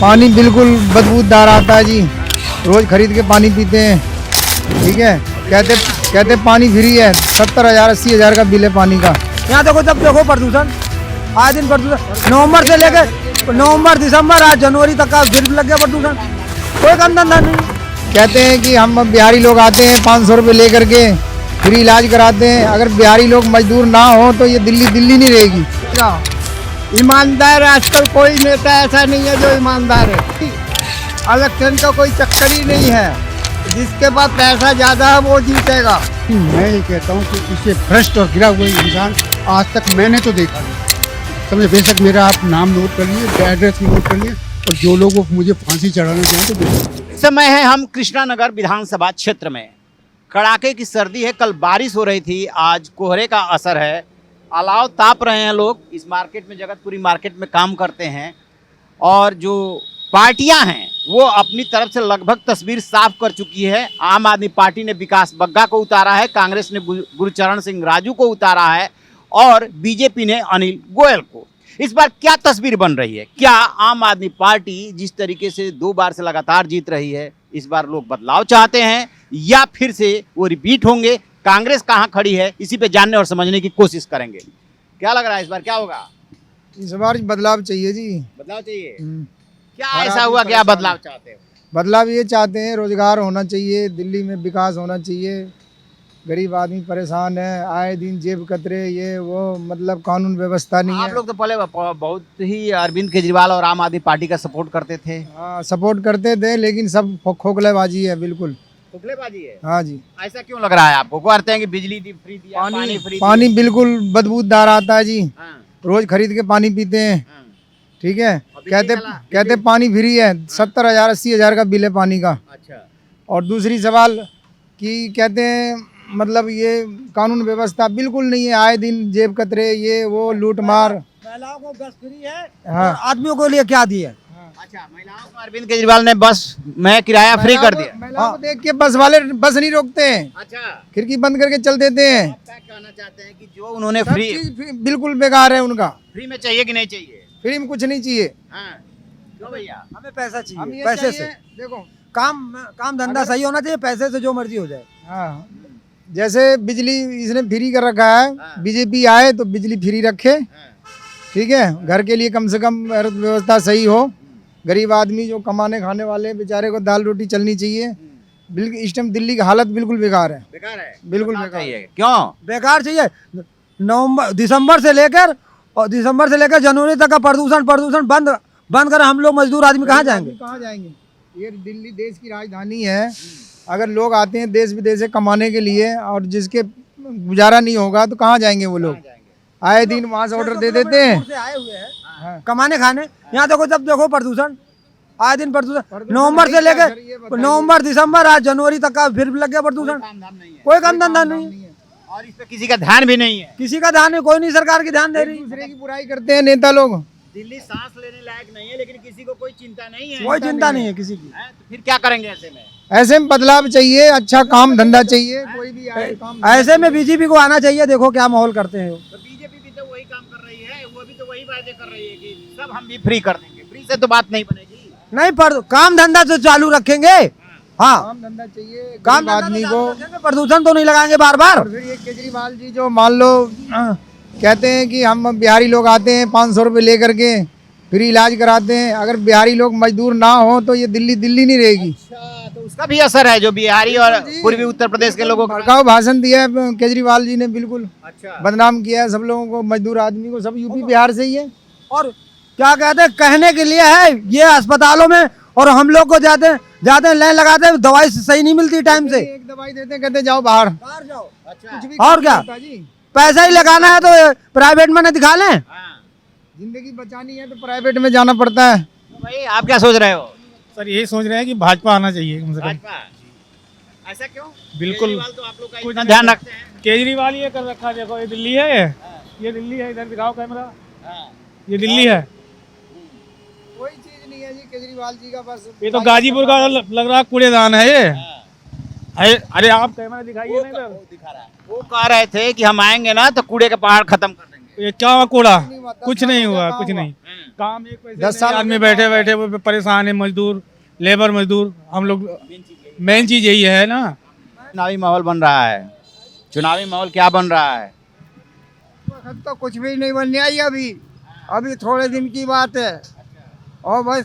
पानी बिल्कुल बदबूदार आता है जी, रोज खरीद के पानी पीते हैं। ठीक है, कहते पानी फ्री है, 70,000 80,000 का बिल है पानी का। यहाँ देखो, जब देखो प्रदूषण, आज दिन प्रदूषण, नवंबर से लेकर नवंबर दिसंबर आज जनवरी तक का बिल लग गया प्रदूषण, कोई काम धंधा नहीं। कहते हैं कि हम बिहारी लोग आते हैं 500 रुपये लेकर के फ्री इलाज कराते हैं। अगर बिहारी लोग मजदूर ना हो तो ये दिल्ली नहीं रहेगी। ईमानदार आजकल कोई नेता ऐसा नहीं है जो ईमानदार है। इलेक्शन का कोई चक्कर ही नहीं है, जिसके पास पैसा ज्यादा है वो जीतेगा। मैं ये कहता हूँ कि इससे भ्रष्ट और गिरा हुआ इंसान आज तक मैंने तो देखा नहीं। समझे, बेशक मेरा आप नाम नोट कर लिए, एड्रेस नोट कर लिए, और जो लोग वो मुझे फांसी चढ़ाना चाहें तो देखिए। समय है हम कृष्णानगर विधानसभा क्षेत्र में। कड़ाके की सर्दी है, कल बारिश हो रही थी, आज कोहरे का असर है, अलाव ताप रहे हैं लोग। इस मार्केट में, जगतपुरी मार्केट में काम करते हैं, और जो पार्टियां हैं वो अपनी तरफ से लगभग तस्वीर साफ कर चुकी है। आम आदमी पार्टी ने विकास बग्गा को उतारा है, कांग्रेस ने गुरुचरण सिंह राजू को उतारा है, और बीजेपी ने अनिल गोयल को। इस बार क्या तस्वीर बन रही है? क्या आम आदमी पार्टी जिस तरीके से 2 बार से लगातार जीत रही है, इस बार लोग बदलाव चाहते हैं या फिर से वो रिपीट होंगे? कांग्रेस कहां खड़ी है, इसी पे जानने और समझने की कोशिश करेंगे। क्या लग रहा है इस बार क्या होगा? इस बार बदलाव चाहिए जी। बदलाव चाहिए। क्या ऐसा हुआ, क्या बदलाव चाहते हो? बदलाव ये चाहते हैं, रोजगार होना चाहिए, दिल्ली में विकास होना चाहिए। गरीब आदमी परेशान है, आए दिन जेब कतरे, ये वो, मतलब कानून व्यवस्था नहीं है। आप लोग तो पहले बहुत ही अरविंद केजरीवाल और आम आदमी पार्टी का सपोर्ट करते थे। हाँ, सपोर्ट करते थे, लेकिन सब खोखलेबाजी है, बिल्कुल खोखलेबाजी है। हाँ जी। ऐसा क्यों लग रहा है आपको? कहते हैं कि बिजली फ्री दिया, पानी फ्री पानी बिल्कुल बदबूदार आता है जी, रोज खरीद के पानी पीते हैं। ठीक है, कहते पानी फ्री है, 70,000 80,000 का बिल है पानी का। अच्छा। और दूसरी सवाल कि कहते हैं मतलब ये कानून व्यवस्था बिल्कुल नहीं है, आए दिन जेब कतरे, ये वो, लूट मार। महिलाओं को बस फ्री है, हाँ। आदमियों को लिए क्या दिया? अच्छा, महिलाओं को अरविंद केजरीवाल ने बस में किराया फ्री कर दिया। महिलाओं को देख के बस वाले बस नहीं रोकते हैं। अच्छा, खिड़की बंद करके चल देते हैं। आप क्या कहना चाहते हैं कि जो उन्होंने सब फ्री चीज बिल्कुल बेकार है उनका। फ्री में चाहिए कि नहीं चाहिए? फ्री में कुछ नहीं चाहिए। हाँ। क्यों भैया? हमें पैसा हम चाहिए, ये पैसे से चाहिए, देखो काम धंधा सही होना चाहिए, पैसे से जो मर्जी हो जाए। हाँ, जैसे बिजली इसने फ्री कर रखा है, बीजेपी आए तो बिजली फ्री रखे। ठीक है, घर के लिए कम से कम व्यवस्था सही हो। गरीब आदमी जो कमाने खाने वाले बेचारे को दाल रोटी चलनी चाहिए। बिल्कुल इस टाइम दिल्ली की हालत बिल्कुल बेकार है। बेकार है, बिल्कुल बताओ बेकार चाहिए। क्यों बेकार चाहिए? दिसंबर से लेकर जनवरी तक का प्रदूषण बंद कर हम लोग मजदूर आदमी कहाँ जाएंगे? कहाँ जाएंगे? ये दिल्ली देश की राजधानी है। अगर लोग आते हैं देश विदेश से कमाने के लिए, और जिसके गुजारा नहीं होगा तो कहाँ जाएंगे वो लोग? आए दिन वहाँ से ऑर्डर दे देते हैं। आए हुए हैं कमाने खाने। यहाँ देखो, जब देखो प्रदूषण, आए दिन प्रदूषण, नवंबर से लेकर नवंबर दिसंबर आज जनवरी तक का फिर लग गया प्रदूषण, कोई काम धंधा नहीं है। और इस पे किसी का ध्यान भी नहीं है। किसी का ध्यान नहीं, कोई नहीं सरकार की ध्यान दे रही। दूसरे की बुराई करते हैं नेता लोग। दिल्ली सांस लेने लायक नहीं है, लेकिन किसी को कोई चिंता नहीं है। कोई चिंता नहीं है किसी की। तो फिर क्या करेंगे ऐसे में? ऐसे में बदलाव चाहिए, अच्छा काम धंधा चाहिए, कोई भी आए काम। ऐसे में बीजेपी को आना चाहिए। देखो क्या माहौल करते हैं। तो बीजेपी भी तो वही काम कर रही है, वो भी तो वही वादे कर रही है कि सब हम भी फ्री कर देंगे। फ्री से तो बात नहीं बनेगी। नहीं, पर काम धंधा तो चालू रखेंगे। हाँ, काम धंधा चाहिए काम आदमी को। प्रदूषण तो नहीं लगाएंगे बार बार। और फिर ये केजरीवाल जी जो मान लो कहते हैं कि हम बिहारी लोग आते हैं 500 रुपये लेकर के फ्री इलाज कराते हैं। अगर बिहारी लोग मजदूर ना हो तो ये दिल्ली नहीं रहेगी। अच्छा, तो उसका भी असर है जो बिहारी और पूर्वी उत्तर प्रदेश के लोगों का। भड़काऊ भाषण दिया है केजरीवाल जी ने, बिल्कुल अच्छा, बदनाम किया है सब लोगों को, मजदूर आदमी को। सब यूपी बिहार से ही है। और क्या कहते हैं, कहने के लिए है ये अस्पतालों में, और हम लोग को जाते हैं लाइन लगाते हैं, दवाई सही नहीं मिलती टाइम से। एक दवाई देते हैं, कहते जाओ बाहर जाओ। अच्छा, कुछ भी और क्या? जी पैसा ही लगाना है तो प्राइवेट में न दिखा लें। जिंदगी बचानी है तो प्राइवेट में जाना पड़ता है। तो भाई आप क्या सोच रहे हो? सर यही सोच रहे हैं कि भाजपा आना चाहिए कम से कम। भाजपा। ऐसा क्यों? बिल्कुल। केजरीवाल तो आप लोग का कुछ इतना ध्यान रखते हैं। केजरीवाल ये कर रखा है, देखो ये दिल्ली है, ये दिल्ली है, इधर दिखाओ कैमरा, ये दिल्ली है। कोई चीज नहीं है जी केजरीवाल जी का, बस ये तो गाजीपुर का लग रहा कूड़ेदान है ये। अरे आप कैमरा दिखाइए ना इधर। दिखा रहा है। वो कह रहे थे कि हम आएंगे ना तो कूड़े का पहाड़ खत्म कर देंगे। ये क्या हुआ कूड़ा? कुछ नहीं हुआ, कुछ नहीं। काम एक पैसे 10 10 साल आदमी बैठे बैठे वो परेशान है, मजदूर, लेबर मजदूर, हम लोग मेन चीज यही है ना। चुनावी माहौल बन रहा है, चुनावी माहौल क्या बन रहा है? वक्त तो कुछ भी नहीं बनने आई अभी थोड़े दिन की बात है। और बस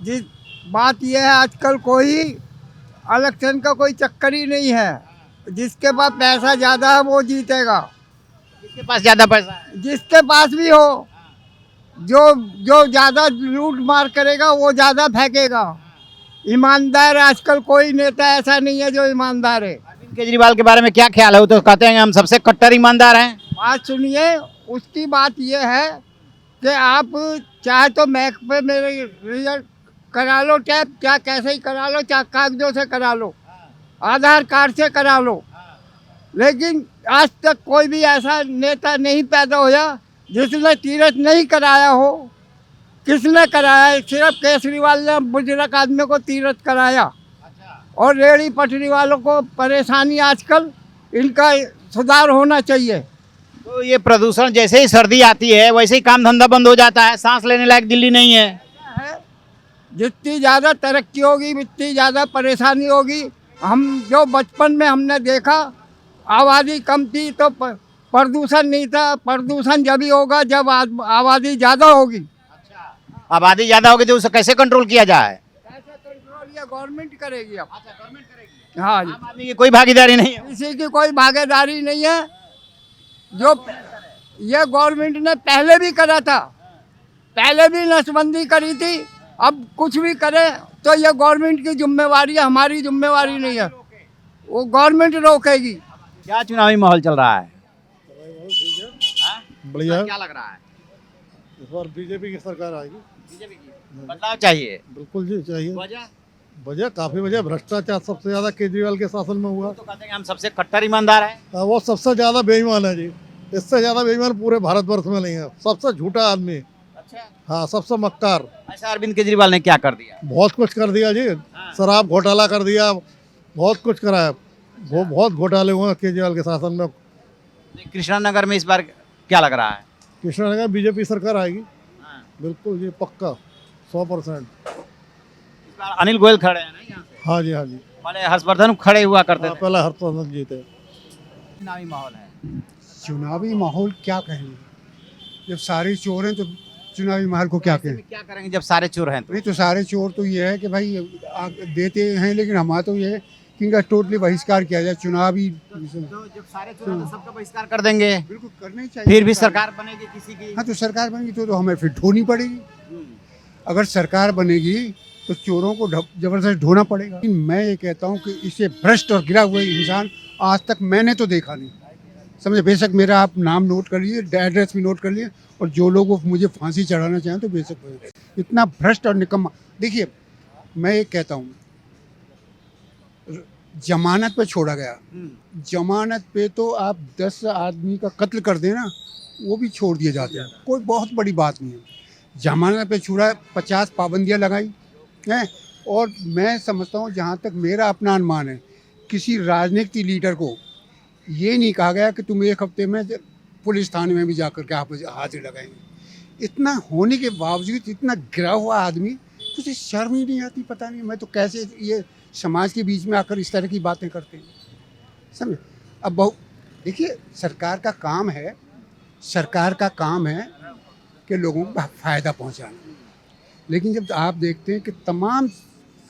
जिस बात यह है, आजकल कोई इलेक्शन का कोई चक्कर ही नहीं है। जिसके पास पैसा ज़्यादा है वो जीतेगा, किसके पास ज्यादा पैसा है? जिसके पास भी हो। जो ज़्यादा लूट मार करेगा वो ज़्यादा फेंकेगा। ईमानदार आजकल कोई नेता ऐसा नहीं है जो ईमानदार है। अरविंद केजरीवाल के बारे में क्या ख्याल है? वो तो कहते हैं हम सबसे कट्टर ईमानदार हैं। बात सुनिए, उसकी बात यह है कि आप चाहे तो मैक पे मेरे रिजल्ट करा लो, टैप क्या कैसे ही करा लो, चाहे कागजों से करा लो, आधार कार्ड से करा लो, लेकिन आज तक कोई भी ऐसा नेता नहीं पैदा होया जिसने तीरथ नहीं कराया हो। किसने कराया? सिर्फ केजरीवाल ने बुजुर्ग आदमी को तीरथ कराया। और रेहड़ी पटरी वालों को परेशानी आजकल, इनका सुधार होना चाहिए। तो ये प्रदूषण, जैसे ही सर्दी आती है वैसे ही काम धंधा बंद हो जाता है, सांस लेने लायक दिल्ली नहीं है। जितनी ज़्यादा तरक्की होगी उतनी ज़्यादा परेशानी होगी। हम जो बचपन में हमने देखा, आबादी कम थी तो प्रदूषण नहीं था। प्रदूषण जब ही होगा जब आबादी ज़्यादा होगी। आबादी ज्यादा होगी तो उसे कैसे कंट्रोल किया जाए? कैसे कंट्रोल ये गवर्नमेंट करेगी अब। हाँ जी, आम आदमी की कोई भागीदारी नहीं है। किसी की कोई भागीदारी नहीं है। जो ये गवर्नमेंट ने पहले भी करा था, पहले भी नसबंदी करी थी। अब कुछ भी करे तो ये गवर्नमेंट की जिम्मेवारी है, हमारी जिम्मेवारी नहीं है। वो गवर्नमेंट रोकेगी। क्या चुनावी माहौल चल रहा है? बढ़िया। क्या लग रहा है? इस बार बीजेपी की सरकार आएगी। बीजेपी की बदलाव चाहिए। बिल्कुल जी चाहिए। वजह वजह काफी वजह, भ्रष्टाचार सबसे ज्यादा केजरीवाल के शासन में हुआ। तो कहते हैं कि हम सबसे कट्टर ईमानदार हैं। वो सबसे ज्यादा बेईमान है जी। इससे ज्यादा बेईमान पूरे भारतवर्ष में नहीं है। सबसे झूठा आदमी। अच्छा, हाँ, सबसे मक्कार। ऐसा अरविंद केजरीवाल ने क्या कर दिया? बहुत कुछ कर दिया जी। शराब घोटाला कर दिया, बहुत कुछ कराया। वो बहुत घोटाले हुए हैं केजरीवाल के शासन में। कृष्णानगर में इस बार क्या लग रहा है? कृष्णानगर बीजेपी सरकार आएगी। बिल्कुल जी, पक्का 100%। इस बार अनिल गोयल खड़े हैं ना यहाँ से? हाँ जी, हाँ जी। पहले हर्षवर्धन खड़े हुआ करते थे। पहले हर्षवर्धन जी थे। चुनावी माहौल है। चुनावी माहौल क्या कहेंगे, जब सारे चोर हैं तो चुनावी माहौल को क्या कहें। क्या करेंगे जब सारे चोर हैं? नहीं तो सारे चोर तो ये है कि भाई देते हैं, लेकिन हमारा तो ये है कि इनका टोटली बहिष्कार किया जाए चुनावी। तो जब सारे चोर हैं तो सबका बहिष्कार कर देंगे। बिल्कुल करना ही चाहिए। फिर भी सरकार बनेगी किसी की। हाँ, तो सरकार बनेगी तो हमें फिर ढोनी पड़ेगी। अगर सरकार बनेगी तो चोरों को जबरदस्त ढोना पड़ेगा। लेकिन मैं ये कहता हूँ कि इसे भ्रष्ट और गिरा हुआ इंसान आज तक मैंने तो देखा नहीं, समझे। बेशक मेरा आप नाम नोट कर लीजिए, एड्रेस भी नोट कर लिए, और जो लोग मुझे फांसी चढ़ाना चाहें तो बेशक। इतना भ्रष्ट और निकम्मा। देखिए, मैं ये कहता हूँ, जमानत पे छोड़ा गया, जमानत पे तो आप 10 आदमी का कत्ल कर देना, वो भी छोड़ दिए जाते हैं, कोई बहुत बड़ी बात नहीं है। जमानत पे छुड़ा, 50 पाबंदियां लगाई हैं। और मैं समझता हूँ, जहाँ तक मेरा अपना अनुमान है, किसी राजनीतिक लीडर को ये नहीं कहा गया कि तुम 1 हफ्ते में पुलिस थाने में भी जाकर के आप हाजिर लगाएंगे। इतना होने के बावजूद इतना गिरा हुआ आदमी, कुछ शर्म ही नहीं आती। पता नहीं मैं तो कैसे ये समाज के बीच में आकर इस तरह की बातें करते हैं, समझे। अब देखिए, सरकार का काम है कि लोगों को फ़ायदा पहुंचाना, लेकिन जब आप देखते हैं कि तमाम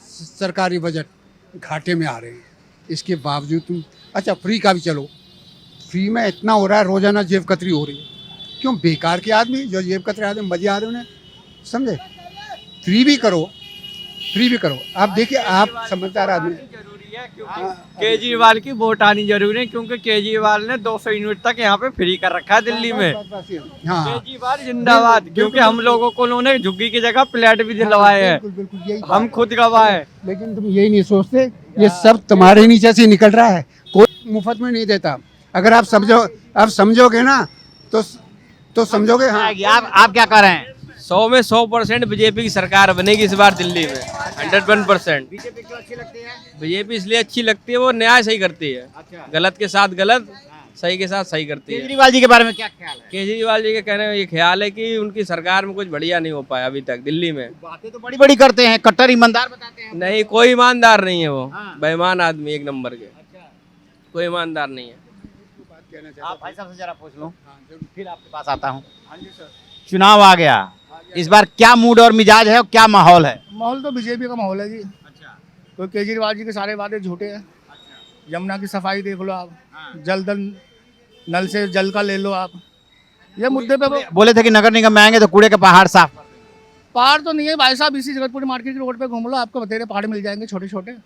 सरकारी बजट घाटे में आ रहे हैं, इसके बावजूद तुम अच्छा फ्री का भी चलो, फ्री में इतना हो रहा है, रोज़ाना जेब कतरी हो रही है। क्यों? बेकार के आदमी, जो जेब कतरे आदमी मजे आ रहे हैं उन्हें, समझे। फ्री भी करो। आप देखिए, आप समझदार आदमी। केजरीवाल की वोट आनी जरूरी है, क्योंकि केजरीवाल ने 200 यूनिट तक यहाँ पे फ्री कर रखा है दिल्ली में। हाँ, केजरीवाल जिंदाबाद, क्योंकि हम लोगों को उन्होंने झुग्गी की जगह प्लेट भी दिलवाए हैं। बिल्कुल यही हम खुद गवाए। लेकिन तुम यही नहीं सोचते, ये सब तुम्हारे नीचे से निकल रहा है, कोई मुफ्त में नहीं देता। अगर आप समझोगे ना तो समझोगे। हाँ, आप क्या कर रहे हैं? 100 में 100% बीजेपी की सरकार बनेगी इस बार दिल्ली में, 101%। बीजेपी क्यों अच्छी लगती है? बीजेपी इसलिए अच्छी लगती है, वो न्याय सही करती है। गलत के साथ गलत, सही के साथ सही करती है। केजरीवाल जी के बारे में क्या ख्याल है? केजरीवाल जी के कहने में ये ख्याल है कि उनकी सरकार में कुछ बढ़िया नहीं हो पाया अभी तक दिल्ली में। बातें तो बड़ी बड़ी करते हैं, कट्टर ईमानदार बताते हैं। नहीं, कोई ईमानदार नहीं है वो, हाँ। बेईमान आदमी एक नंबर के, कोई ईमानदार नहीं है। आप भाई साहब से जरा पूछ लो, फिर आपके पास आता हूँ। चुनाव आ गया, इस बार क्या मूड और मिजाज है और क्या माहौल है? माहौल तो बीजेपी का माहौल है जी। अच्छा, तो केजरीवाल जी के सारे वादे झूठे हैं। यमुना की सफाई देख लो आप, जल नल से जल का ले लो आप। ये मुद्दे पे बोले थे कि नगर निगम में आएंगे तो कूड़े के पहाड़ साफ कर देंगे। पहाड़ तो नहीं है भाई साहब, इसी जगतपुर मार्केट की रोड पे घूम लो, आपको बतेरे पहाड़ मिल जाएंगे छोटे छोटे।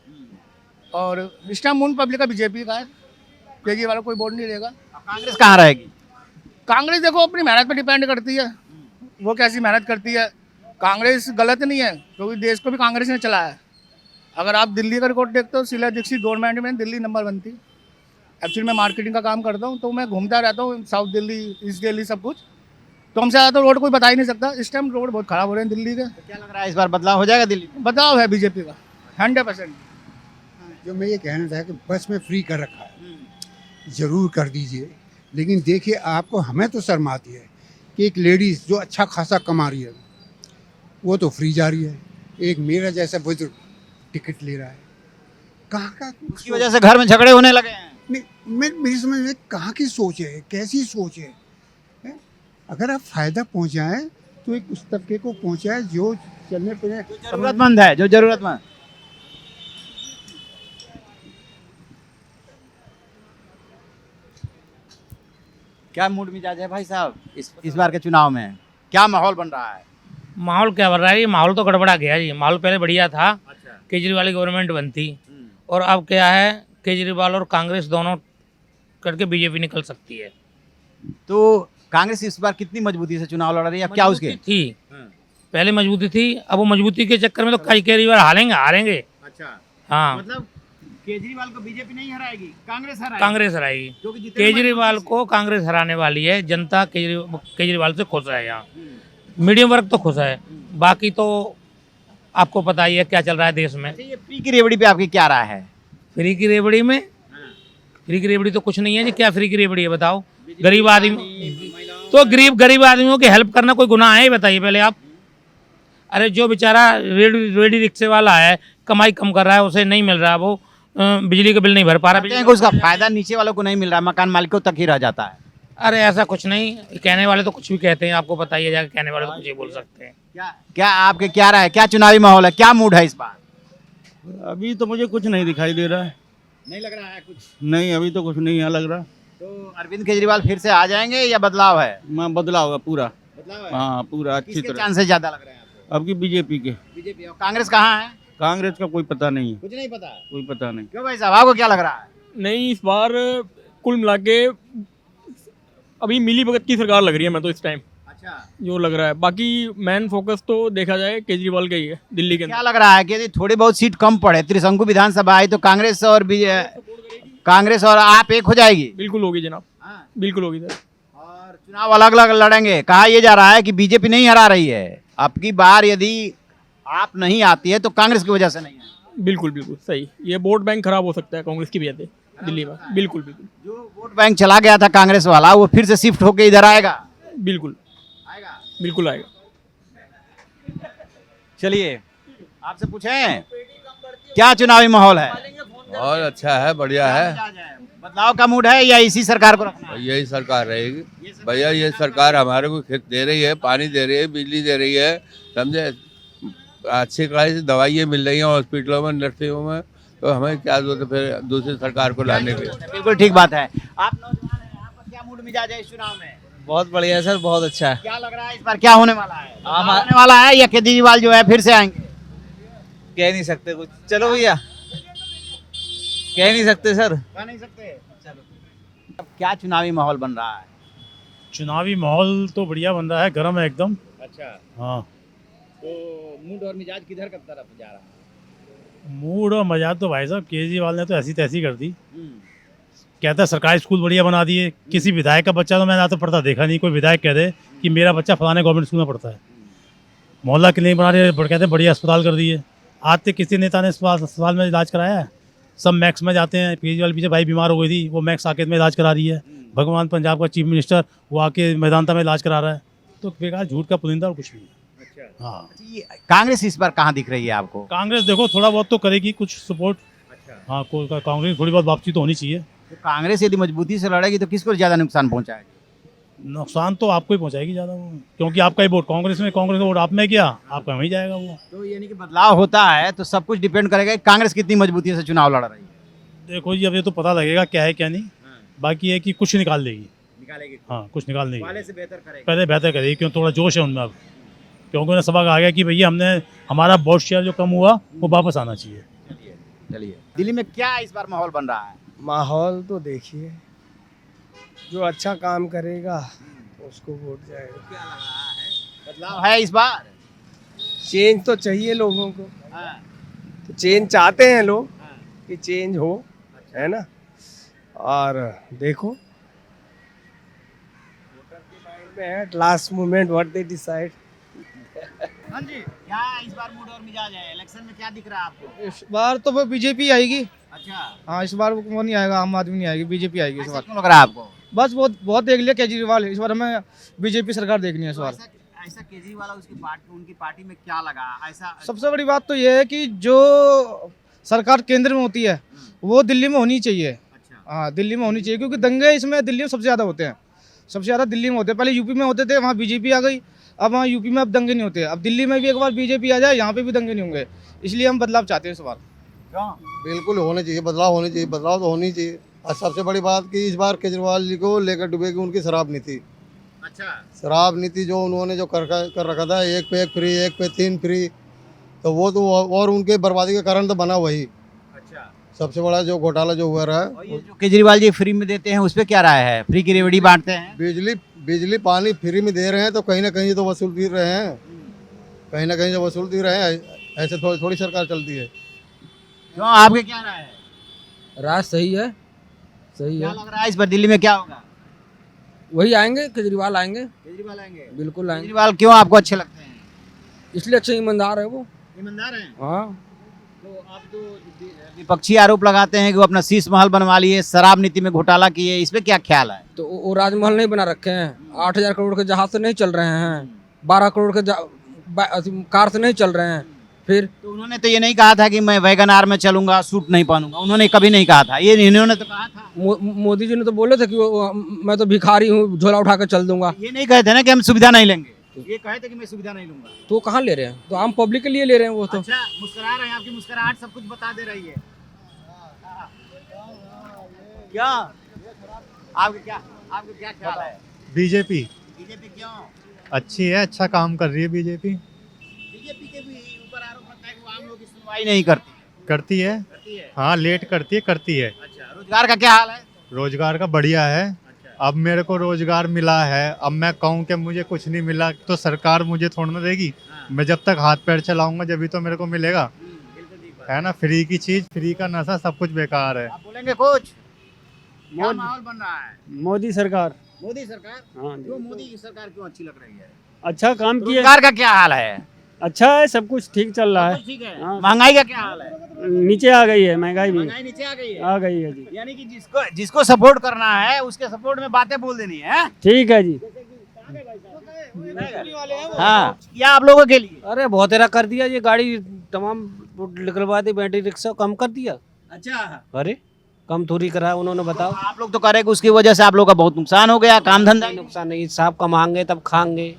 और इस टाइम मून पब्लिक का बीजेपी का है, केजरीवाल को कोई वोट नहीं देगा। कांग्रेस कहाँ रहेगी? कांग्रेस देखो अपनी मेहनत पे डिपेंड करती है, वो कैसी मेहनत करती है। कांग्रेस गलत नहीं है क्योंकि देश को भी कांग्रेस ने चलाया है। अगर आप दिल्ली का रिकॉर्ड देखते हो, शीला दीक्षित गवर्नमेंट में दिल्ली नंबर 1 थी। एक्चुअली मैं मार्केटिंग का काम करता हूँ तो मैं घूमता रहता हूँ साउथ दिल्ली, ईस्ट दिल्ली, सब कुछ। तो हमसे ज़्यादा तो रोड कोई बता ही नहीं सकता। इस टाइम रोड बहुत खराब हो रहे हैं दिल्ली के। तो क्या लग रहा है इस बार बदलाव हो जाएगा दिल्ली में? बदलाव है बीजेपी का 100%। जो मैं ये कहना था कि बस में फ्री कर रखा है, ज़रूर कर दीजिए, लेकिन देखिए आपको हमें तो शर्म आती है कि एक लेडीज़ जो अच्छा खासा कमा रही है वो तो फ्री जा रही है, एक मेरा जैसा बुजुर्ग टिकट ले रहा है। कहाँ का उसकी वजह से घर में झगड़े होने लगे हैं। नहीं, मेरी समझ में कहाँ की सोच है, कैसी सोच है, हैं? अगर आप फ़ायदा पहुँचाएं तो एक उस तबके को पहुँचाएं जो चलने फिरने जरूरतमंद है, जो जरूरतमंद। क्या मूड मिजाज है भाई साहब इस बार के चुनाव में? क्या माहौल बन रहा है? माहौल क्या बन रहा है? ये माहौल तो गड़बड़ा गया जी। माहौल पहले बढ़िया था, अच्छा। केजरीवाल की गवर्नमेंट बनती, और अब क्या है, केजरीवाल और कांग्रेस दोनों करके बीजेपी निकल सकती है। तो कांग्रेस इस बार कितनी मजबूती से चुनाव लड़ रही है? क्या उसके थी पहले मजबूती थी, अब वो मजबूती के चक्कर में तो कई केजरीवाल हारेंगे। अच्छा, हाँ, मतलब केजरीवाल को बीजेपी नहीं हराएगी, कांग्रेस हराएगी। कांग्रेस हराएगी। क्योंकि जितने केजरीवाल को कांग्रेस हराने वाली है। जनता केजरीवाल से खुश है, यहाँ मीडियम वर्ग तो खुश है, बाकी तो आपको पता ही है क्या चल रहा है देश में। अच्छा, ये फ्री की रेवड़ी पे आपकी क्या राय है? फ्री की रेवड़ी में, फ्री की रेवड़ी तो कुछ नहीं है जी। क्या फ्री की रेवड़ी है बताओ? गरीब आदमी तो गरीब आदमियों की हेल्प करना कोई गुनाह है? बताइए पहले आप। अरे जो बेचारा रेडी रिक्शे वाला है, कमाई कम कर रहा है, उसे नहीं मिल रहा, वो बिजली का बिल नहीं भर पा रहा, कहते हैं कि उसका फायदा नीचे वालों को नहीं मिल रहा, मकान मालिकों तक ही रह जाता है। अरे ऐसा कुछ नहीं, कहने वाले तो कुछ भी कहते हैं, आपको बताइए जाकर, कहने वाले तो कुछ ही बोल सकते हैं। क्या आपके क्या राय है? क्या चुनावी माहौल है? क्या मूड है इस बार? अभी तो मुझे कुछ नहीं दिखाई दे रहा है। नहीं लग रहा है कुछ? नहीं, अभी तो कुछ नहीं है लग रहा। तो अरविंद केजरीवाल फिर से आ जाएंगे या बदलाव है? मैं बदला होगा पूरा। बदलाव है? हाँ, पूरा अच्छी किसके तरह। चांसेस ज्यादा लग रहे हैं आपको? अब की बीजेपी के। बीजेपी। और कांग्रेस कहाँ है? कांग्रेस का कोई पता नहीं है, कुछ नहीं पता। कोई पता नहीं। क्यों भाई साहब, आपको क्या लग रहा है? नहीं, इस बार कुल मिला के अभी मिली भगत की सरकार लग रही है। मैं तो इस टाइम अच्छा, जो लग रहा है, बाकी मेन फोकस तो देखा जाए केजरीवाल का ही है दिल्ली के क्या अंदर। लग रहा है कि यदि थोड़ी बहुत सीट कम पड़े, त्रिशंकु विधानसभा आई, तो कांग्रेस और आप एक हो जाएगी? बिल्कुल होगी जनाब, हाँ। बिल्कुल होगी सर। और चुनाव अलग अलग लड़ेंगे। कहा यह जा रहा है कि बीजेपी नहीं हरा रही है, अब की बार यदि आप नहीं आती है तो कांग्रेस की वजह से नहीं है। बिल्कुल बिल्कुल सही, ये वोट बैंक खराब हो सकता है कांग्रेस की वजह से दिल्ली में। बिल्कुल बिल्कुल, जो वोट बैंक चला गया था कांग्रेस वाला, वो फिर से शिफ्ट होके इधर आएगा? बिल्कुल आएगा, बिल्कुल आएगा। चलिए आपसे पूछें क्या चुनावी माहौल है? और अच्छा है, बढ़िया है। बदलाव का मूड है या इसी सरकार को रखना है? यही सरकार रहेगी भैया। ये सरकार हमारे को खेत दे रही है, पानी दे रही है, बिजली दे रही है, समझे। अच्छी खासी दवाइयाँ मिल रही हैं हॉस्पिटलों में, नर्सिंगों में, तो हमें क्या जरूरत है फिर दूसरी सरकार को लाने की? बिल्कुल ठीक बात है। आप नौजवान हैं, आपका क्या मूड मिजाज है इस चुनाव में? बहुत बढ़िया है सर, बहुत अच्छा है। क्या लग रहा है इस बार क्या होने वाला है? होने वाला है या केजरीवाल जो है फिर से आएंगे? कह नहीं सकते कुछ, चलो भैया, कह नहीं सकते सर। कह नहीं सकते। चलो, अब क्या चुनावी माहौल बन रहा है? चुनावी माहौल तो बढ़िया बन रहा है, गर्म है एकदम। अच्छा, हाँ, तो मूड और मिजाज किधर की तरफ जा रहा है? मूड और मजाक तो भाई साहब केजरीवाल ने तो ऐसी तैसी कर दी। कहता है सरकारी स्कूल बढ़िया बना दिए। किसी विधायक का बच्चा तो मैंने आज तो पढ़ता देखा नहीं, कोई विधायक कह दे कि मेरा बच्चा फलाने गवर्नमेंट स्कूल में पढ़ता है। मोहल्ला क्लिनिक बना रहे, कहते हैं बढ़िया अस्पताल कर दिए। आज तक किसी नेता ने अस्पताल में इलाज कराया है? सब मैक्स में जाते हैं। केजरीवाल पीछे भाई बीमार हो गई थी, वो मैक्स साकेत में इलाज करा रही है। भगवान पंजाब का चीफ मिनिस्टर वो आके मैदानता में इलाज करा रहा है, तो बेकार झूठ का पुलिंदा और कुछ नहीं है। हाँ, ये कांग्रेस इस बार कहाँ दिख रही है आपको? कांग्रेस देखो थोड़ा बहुत तो करेगी कुछ सपोर्ट। हाँ, कांग्रेस थोड़ी बहुत वापसी तो होनी चाहिए। तो कांग्रेस यदि मजबूती से लड़ेगी तो किसको ज्यादा नुकसान पहुंचाएगी? नुकसान तो आपको ही पहुंचाएगी ज़्यादा वो, क्योंकि आपका ही वोट कांग्रेस में, कांग्रेस का वोट आप में किया, आपका वहीं जाएगा वो। तो यानी कि बदलाव होता है तो सब कुछ डिपेंड करेगा कि कांग्रेस कितनी मजबूती से चुनाव लड़ रही है। देखो जी, अब ये तो पता लगेगा क्या है क्या नहीं। बाकी है कि कुछ निकाल देगी, निकालेगी। हाँ कुछ निकाल देगी, पहले से बेहतर करेगी। पहले बेहतर करेगी, क्यों थोड़ा जोश है उनमें अब, क्योंकि उन्हें सबक आ गया कि भैया हमने हमारा वोट शेयर जो कम हुआ वो वापस आना चाहिए। चलिए, दिल्ली में क्या इस बार माहौल बन रहा है? माहौल तो देखिए, जो अच्छा काम करेगा उसको वोट जाएगा। क्या लग रहा है, बदलाव है इस बार? चेंज तो चाहिए लोगों को, हाँ। तो चेंज चाहते हैं लोग कि चेंज हो, है ना। और देखो last moment what they decide. हाँ जी, क्या इस बार मूड और मिजाज है? इलेक्शन में क्या दिख रहा है आपको? इस बार तो वो बीजेपी आएगी। अच्छा, हाँ, इस बार वो नहीं आएगा, आम आदमी नहीं आएगी, बीजेपी आएगी इस ऐसा बार। क्यों लग रहा है आपको? बस बहुत देख लिया केजरीवाल, इस बार हमें बीजेपी सरकार देखनी है इस बार। ऐसा केजरीवाल उसकी पार्टी, उनकी पार्टी में क्या लगा ऐसा? सबसे बड़ी बात तो ये है कि जो सरकार केंद्र में होती है वो दिल्ली में होनी चाहिए। अच्छा, हाँ, दिल्ली में होनी चाहिए, क्योंकि दंगे इसमें दिल्ली में सबसे ज़्यादा होते हैं, सबसे ज़्यादा दिल्ली में होते हैं। पहले यूपी में होते थे, वहाँ बीजेपी आ गई, अब वहाँ यूपी में अब दंगे नहीं होते। अब दिल्ली में भी एक बार बीजेपी आ जाए, यहाँ पे भी दंगे नहीं होंगे, इसलिए हम बदलाव चाहते हैं इस बार। क्यों? बिल्कुल होने चाहिए, बदलाव होने चाहिए, बदलाव तो होनी चाहिए। और सबसे बड़ी बात कि इस बार केजरीवाल जी को लेकर डूबेगी उनकी शराब नीति। अच्छा, शराब नीति जो उन्होंने जो कर रखा था, एक पे एक फ्री, एक पे 3 फ्री, तो वो तो और उनके बर्बादी का कारण तो बना वही। अच्छा, सबसे बड़ा जो घोटाला जो हुआ रहा और है, ये जो केजरीवाल जी फ्री में देते हैं उस पे क्या राय है? फ्री की रेवड़ी बांटते हैं। बिजली पानी फ्री में दे रहे हैं, तो कहीं ना कहीं तो वसूल भी रहे हैं, कहीं ना कहीं जो वसूल भी रहे हैं। ऐसे थोड़ी सरकार चलती है। क्यों, आपके क्या राय है? राज सही है, सही क्या लग रहा है इस बार दिल्ली में क्या होगा? वही आएंगे, केजरीवाल आएंगे, केजरीवाल आएंगे? बिल्कुल आएंगे। केजरीवाल क्यों आपको अच्छे लगते हैं? इसलिए अच्छे ईमानदार है वो। ईमानदार हैं? हाँ, तो आप तो विपक्षी आरोप लगाते हैं कि वो अपना शीश महल बनवा लिए, शराब नीति में घोटाला किए, इस पे क्या ख्याल है? तो वो राजमहल नहीं बना रखे हैं, 8,000 करोड़ के जहाज से नहीं चल रहे हैं, 12 करोड़ के कार से नहीं चल रहे हैं। फिर तो उन्होंने तो ये नहीं कहा था कि मैं वैगन आर में चलूंगा, सूट नहीं पहनूंगा, उन्होंने कभी नहीं कहा था। ये इन्होंने तो कहा था। मोदी जी ने तो बोले थे कि मैं तो भिखारी हूँ, झोला उठा कर चल दूंगा। ये नहीं कहे थे ना कि हम सुविधा नहीं लेंगे, ये कहे थे कि मैं सुविधा नहीं लूंगा। तो कहाँ ले रहे हैं, तो आम पब्लिक के लिए ले रहे हैं वो तो। अच्छा, मुस्कुरा रहे हैं, आपकी मुस्कुराहट सब कुछ बता दे रही है। क्या आपके क्या ख्याल है? बीजेपी बीजेपी क्यों? अच्छी है, अच्छा काम कर रही है बीजेपी। बीजेपी के भी ऊपर आरोप लगता है कि वो आम लोगों की सुनवाई नहीं करती। करती है, करती है? हाँ लेट करती है, करती है। अच्छा, रोजगार का क्या हाल है? रोजगार का बढ़िया है। अब मेरे को रोजगार मिला है, अब मैं कहूँ कि मुझे कुछ नहीं मिला तो सरकार मुझे थोड़ा ना देगी। मैं जब तक हाथ पैर चलाऊंगा जब तो मेरे को मिलेगा, है ना। फ्री की चीज, फ्री का नशा, सब कुछ बेकार है। आप बोलेंगे कुछ? क्या माहौल बन रहा है? मोदी सरकार, मोदी सरकार? हाँ क्यों मोदी की सरकार क्यों अच्छी लग रही है? अच्छा काम किया, रोजगार का क्या हाल है? अच्छा है, सब कुछ ठीक चल रहा सब कुछ ठीक है। हाँ। महंगाई का क्या हाल है? नीचे आ गई है महंगाई भी, महंगाई नीचे आ गई है। आ गई है जी। यानी कि जिसको सपोर्ट करना है उसके सपोर्ट में बातें बोल देनी है। ठीक है जी। हाँ, क्या आप लोगों के लिए? अरे बहुत तेरा कर दिया, ये गाड़ी तमाम निकलवा दी, बैटरी रिक्शा कम कर दिया। अच्छा, अरे कम थोड़ी करा उन्होंने, बताओ। आप लोग तो करेंगे, उसकी वजह से आप लोग का बहुत नुकसान हो गया, काम धंधा। नुकसान नहीं, साहब कमाएंगे तब खाएंगे,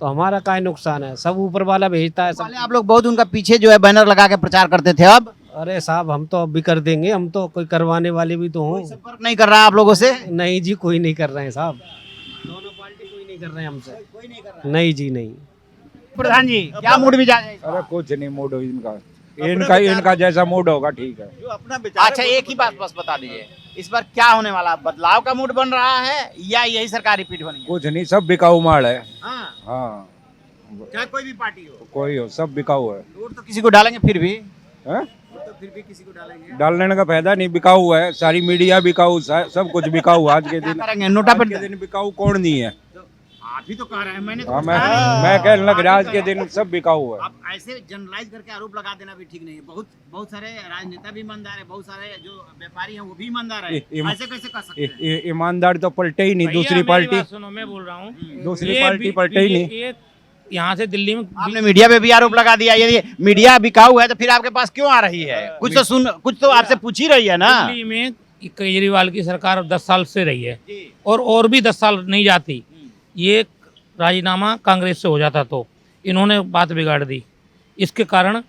तो हमारा क्या नुकसान है, सब ऊपर वाला भेजता है सब। पहले आप लोग बहुत उनका पीछे जो है बैनर लगा के प्रचार करते थे, अब अरे साहब हम तो अब भी कर देंगे, हम तो कोई करवाने वाले भी तो हों। संपर्क नहीं कर रहा आप लोगों से? नहीं जी, कोई नहीं कर रहे हैं साहब, दोनों पार्टी कोई नहीं कर रहे हैं हमसे, कोई नहीं कर रहा। नहीं जी नहीं। प्रधान जी, क्या मूड मिजाज है? अरे कुछ नहीं मूड हो इनका जैसा मूड होगा ठीक है। अच्छा, एक ही बात बस बता दीजिए, इस बार क्या होने वाला? बदलाव का मूड बन रहा है या यही सरकार रिपीट होनी है? कुछ नहीं, सब बिकाऊ माल है। हाँ, हाँ, चाहे कोई भी पार्टी हो, कोई हो, सब बिकाऊ है। वोट तो किसी को डालेंगे फिर भी, हैं? वोट तो फिर भी किसी को डालेंगे। डालने का फायदा नहीं, बिकाऊ है, सारी मीडिया बिकाऊ, सब कुछ बिकाऊ। आज के क्या दिन करेंगे? नोटा पर बिकाऊ कौन नहीं है? आप ही तो कह रहे हैं, मैंने तो हाँ, कुछ कहा नहीं। मैं कहने लग रहा आज आप के ही तो- दिन सब बिकाऊ है। अब ऐसे जनरलाइज करके आरोप लगा देना भी ठीक नहीं है। बहुत सारे राजनेता भी ईमानदार है, बहुत सारे जो व्यापारी हैं वो भी ईमानदार है। ऐसे कैसे कर सकते हैं? ईमानदार तो पलटे ही नहीं, भैया, दूसरी मेरी पार्टी बात सुनो, मैं बोल रहा हूँ दूसरी ये पार्टी पलटे ही नहीं। ये यहाँ से दिल्ली में आपने मीडिया पे भी आरोप लगा दिया। यदि मीडिया बिकाऊ है तो फिर आपके पास क्यों आ रही है? कुछ तो आपसे पूछ ही रही है ना। दिल्ली में केजरीवाल की सरकार 10 साल से रही है और भी 10 साल नहीं जाती, ये राजीनामा कांग्रेस से हो जाता तो इन्होंने बात बिगाड़ दी। इसके कारण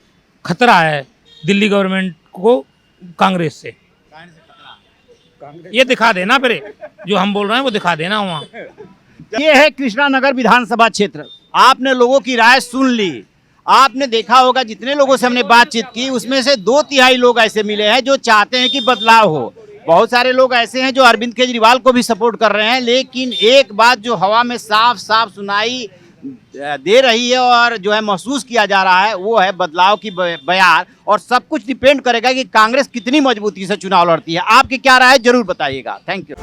खतरा है दिल्ली गवर्नमेंट को कांग्रेस से। ये दिखा देना, फिर जो हम बोल रहे हैं वो दिखा देना वहाँ। ये है कृष्णानगर विधानसभा क्षेत्र। आपने लोगों की राय सुन ली। आपने देखा होगा जितने लोगों से हमने बातचीत की उसमें से 2/3 लोग ऐसे मिले हैं जो चाहते हैं कि बदलाव हो। बहुत सारे लोग ऐसे हैं जो अरविंद केजरीवाल को भी सपोर्ट कर रहे हैं। लेकिन एक बात जो हवा में साफ साफ सुनाई दे रही है और जो है महसूस किया जा रहा है वो है बदलाव की बयार। और सब कुछ डिपेंड करेगा कि कांग्रेस कितनी मजबूती से चुनाव लड़ती है। आपकी क्या राय है जरूर बताइएगा। Thank you.